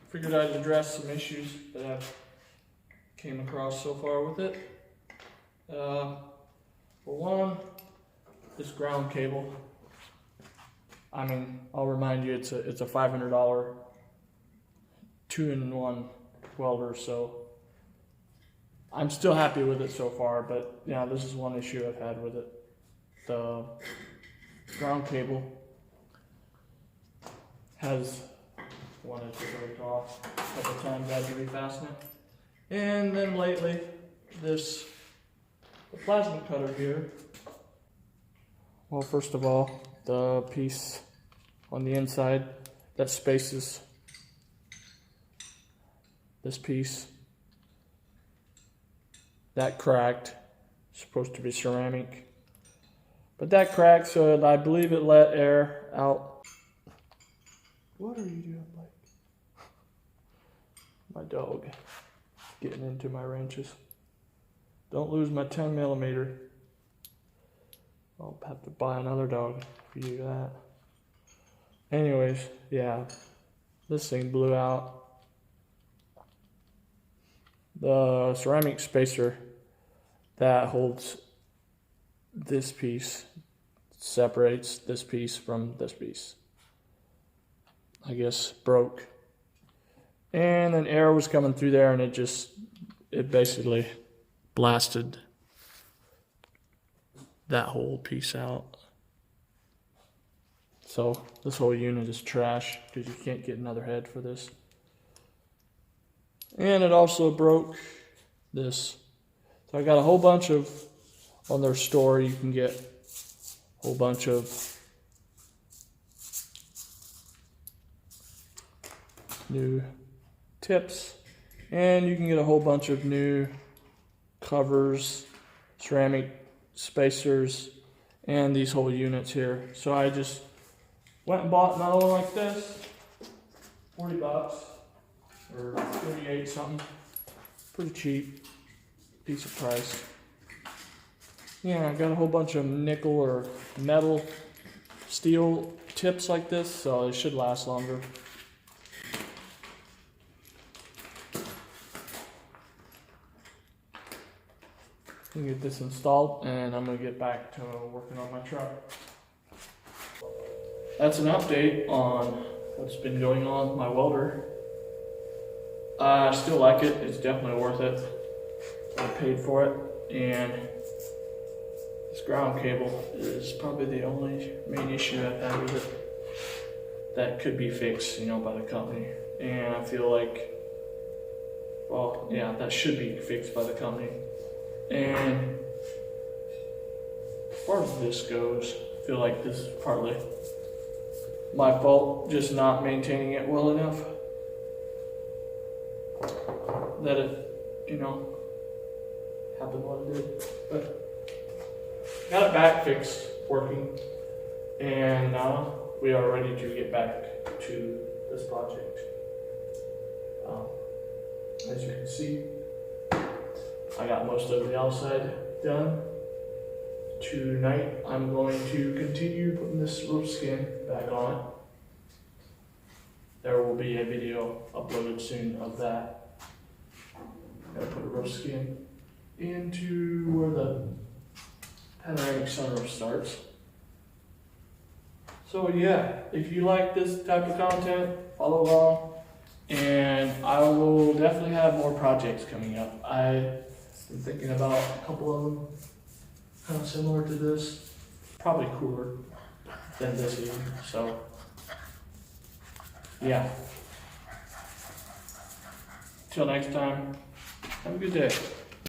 figured I'd address some issues that I've came across so far with it. For one, this ground cable. I mean, I'll remind you, it's a $500 2-in-1 welder, so I'm still happy with it so far, but yeah, this is one issue I've had with it. The ground cable has wanted to break off a couple times. I had to refasten it. And then lately, the plasma cutter here. Well, first of all, the piece on the inside that spaces this piece, that cracked. It's supposed to be ceramic, but that cracked, so I believe it let air out. What are you doing, Blake? My dog getting into my wrenches. Don't lose my 10mm. I'll have to buy another dog for you that. Anyways, yeah, this thing blew out. The ceramic spacer that holds this piece separates this piece from this piece, I guess, broke. And then air was coming through there, and it basically blasted that whole piece out. So this whole unit is trash because you can't get another head for this. And it also broke this. So I got a whole bunch of, on their store you can get a whole bunch of new tips, and you can get a whole bunch of new covers, ceramic spacers, and these whole units here. So I just went and bought another one like this, 40 bucks or 38 something. Pretty cheap, decent price. Yeah, I got a whole bunch of nickel or metal steel tips like this, so it should last longer. I'm gonna get this installed, and I'm gonna get back to working on my truck. That's an update on what's been going on with my welder. I still like it. It's definitely worth it. I paid for it, and this ground cable is probably the only main issue I've had with it that could be fixed, by the company. And I feel like, well, yeah, that should be fixed by the company. And as far as this goes, I feel like this is partly my fault, just not maintaining it well enough. That it, happened what it did. But got it back fixed, working, and now we are ready to get back to this project. As you can see, I got most of the outside done. Tonight I'm going to continue putting this roof skin back on. There will be a video uploaded soon of that. Gotta put a roof skin into where the panoramic sunroof starts. So yeah, if you like this type of content, follow along, and I will definitely have more projects coming up. I've been thinking about a couple of them kind of similar to this, probably cooler than this even. So yeah, till next time, have a good day.